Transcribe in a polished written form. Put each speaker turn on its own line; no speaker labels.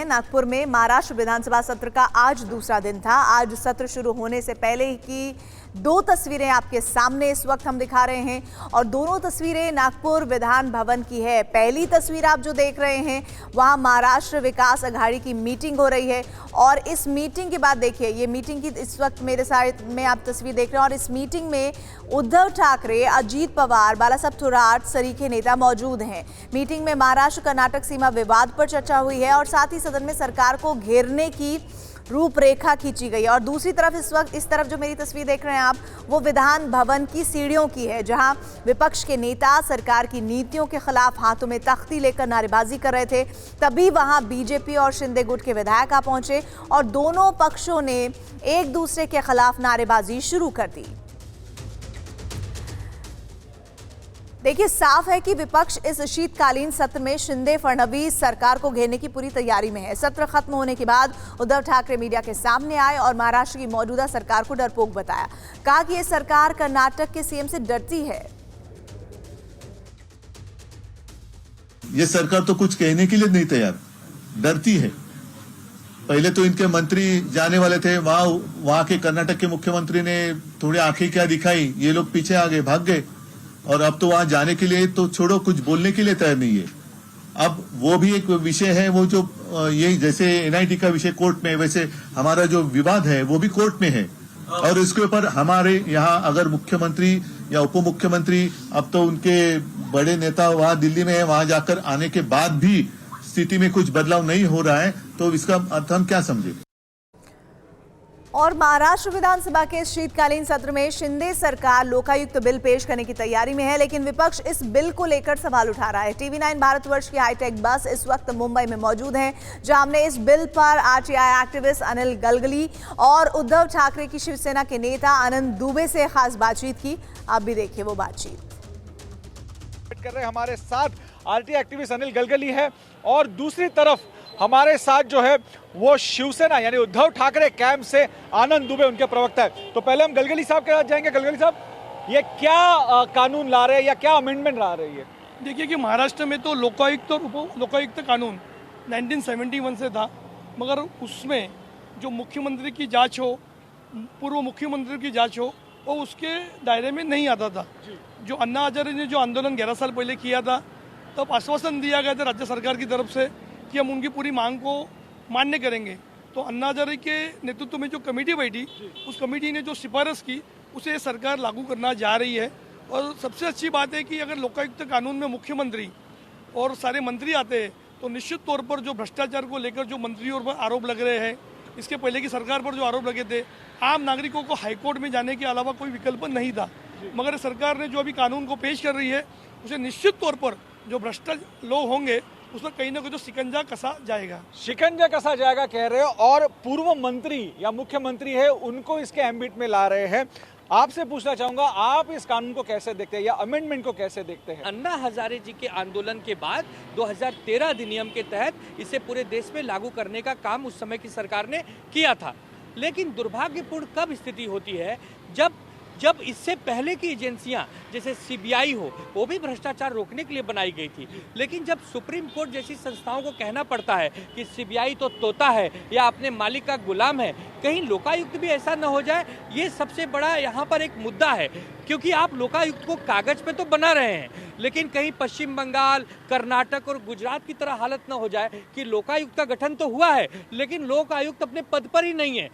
नागपुर में महाराष्ट्र विधानसभा सत्र का आज दूसरा दिन था। आज सत्र शुरू होने से पहले की दो तस्वीरें आपके सामने इस वक्त हम दिखा रहे हैं और दोनों तस्वीरें नागपुर विधान भवन की है। पहली तस्वीर आप जो देख रहे हैं वहां महाराष्ट्र विकास अघाड़ी की मीटिंग हो रही है और इस मीटिंग के बाद देखिए ये मीटिंग की इस वक्त मेरे साथ में आप तस्वीर देख रहे हैं और इस मीटिंग में उद्धव ठाकरे, अजीत पवार, बालासाहेब थोराट सरीखे नेता मौजूद हैं। मीटिंग में महाराष्ट्र कर्नाटक सीमा विवाद पर चर्चा हुई है और साथ ही सदन में सरकार को घेरने की रूपरेखा खींची गई। और दूसरी तरफ इस वक्त इस तरफ जो मेरी तस्वीर देख रहे हैं आप वो विधान भवन की सीढ़ियों की है, जहां विपक्ष के नेता सरकार की नीतियों के खिलाफ हाथों में तख्ती लेकर नारेबाजी कर रहे थे। तभी वहां बीजेपी और शिंदे गुट के विधायक आ पहुंचे और दोनों पक्षों ने एक दूसरे के खिलाफ नारेबाजी शुरू कर दी। देखिए साफ है कि विपक्ष इस शीतकालीन सत्र में शिंदे फडणवीस सरकार को घेरने की पूरी तैयारी में है। सत्र खत्म होने के बाद उद्धव ठाकरे मीडिया के सामने आए और महाराष्ट्र की मौजूदा सरकार को डरपोक बताया। कहा कि यह सरकार कर्नाटक के सीएम से डरती है।
ये सरकार तो कुछ कहने के लिए नहीं तैयार, डरती है। पहले तो इनके मंत्री जाने वाले थे, वहां के कर्नाटक के मुख्यमंत्री ने थोड़ी आंखें क्या दिखाई, ये लोग पीछे आ गए, भाग गए और अब तो वहां जाने के लिए तो छोड़ो, कुछ बोलने के लिए तैयार नहीं है। अब वो भी एक विषय है, वो जो ये जैसे एनआईटी का विषय कोर्ट में, वैसे हमारा जो विवाद है वो भी कोर्ट में है और इसके ऊपर हमारे यहाँ अगर मुख्यमंत्री या उप मुख्यमंत्री, अब तो उनके बड़े नेता वहां दिल्ली में है, वहां जाकर आने के बाद भी स्थिति में कुछ बदलाव नहीं हो रहा है तो इसका अर्थ हम क्या समझे।
और महाराष्ट्र विधानसभा के शीतकालीन सत्र में शिंदे सरकार लोकायुक्त बिल पेश करने की तैयारी में है, लेकिन विपक्ष इस बिल को लेकर सवाल उठा रहा है। टीवी9 भारतवर्ष की हाईटेक बस इस वक्त मुंबई में मौजूद है, जहां हमने इस बिल पर आरटीआई एक्टिविस्ट अनिल गलगली और उद्धव ठाकरे की शिवसेना के नेता आनंद दुबे से खास बातचीत की। आप भी देखिए वो बातचीत।
कर रहे हमारे साथ आरटीआई एक्टिविस्ट अनिल गलगली है और दूसरी तरफ हमारे साथ जो है वो शिवसेना यानी उद्धव ठाकरे कैंप से आनंद दुबे उनके प्रवक्ता है। तो पहले हम गलगली साहब के साथ जाएंगे। गलगली साहब, ये क्या कानून ला रहे हैं या क्या अमेंडमेंट ला रही है?
देखिए कि महाराष्ट्र में तो लोकायुक्त और उप लोकायुक्त कानून 1971 से था, मगर उसमें जो मुख्यमंत्री की जांच हो, पूर्व मुख्यमंत्री की जांच हो, वो उसके दायरे में नहीं आता था। जो अन्ना हजारे ने जो आंदोलन 11 साल पहले किया था, तब आश्वासन दिया गया था राज्य सरकार की तरफ से कि हम उनकी पूरी मांग को मान्य करेंगे। तो अन्ना हजारे के नेतृत्व में जो कमेटी बैठी, उस कमेटी ने जो सिफारिश की उसे सरकार लागू करना जा रही है। और सबसे अच्छी बात है कि अगर लोकायुक्त कानून में मुख्यमंत्री और सारे मंत्री आते हैं तो निश्चित तौर पर जो भ्रष्टाचार को लेकर जो मंत्रियों पर आरोप लग रहे हैं, इसके पहले की सरकार पर जो आरोप लगे थे, आम नागरिकों को हाईकोर्ट में जाने के अलावा कोई विकल्प नहीं था। मगर सरकार ने जो अभी कानून को पेश कर रही है, उसे निश्चित तौर पर जो भ्रष्ट लोग होंगे उसमें कहीं ना कहीं तो शिकंजा कसा जाएगा।
शिकंजा कसा जाएगा कह रहे हो और पूर्व मंत्री या मुख्यमंत्री है उनको इसके एम्बिट में ला रहे हैं। आपसे पूछना चाहूंगा, आप इस कानून को कैसे देखते हैं या अमेंडमेंट को कैसे देखते हैं?
अन्ना हजारे जी के आंदोलन के बाद 2013 अधिनियम के तहत इसे पूरे देश में लागू करने का काम उस समय की सरकार ने किया था, लेकिन दुर्भाग्यपूर्ण कब स्थिति होती है जब इससे पहले की एजेंसियां जैसे सीबीआई हो, वो भी भ्रष्टाचार रोकने के लिए बनाई गई थी, लेकिन जब सुप्रीम कोर्ट जैसी संस्थाओं को कहना पड़ता है कि सीबीआई तो तोता है या अपने मालिक का गुलाम है, कहीं लोकायुक्त भी ऐसा न हो जाए। ये सबसे बड़ा यहाँ पर एक मुद्दा है, क्योंकि आप लोकायुक्त को कागज पे तो बना रहे हैं, लेकिन कहीं पश्चिम बंगाल, कर्नाटक और गुजरात की तरह हालत न हो जाए कि लोकायुक्त का गठन तो हुआ है लेकिन लोकायुक्त अपने पद पर ही नहीं है।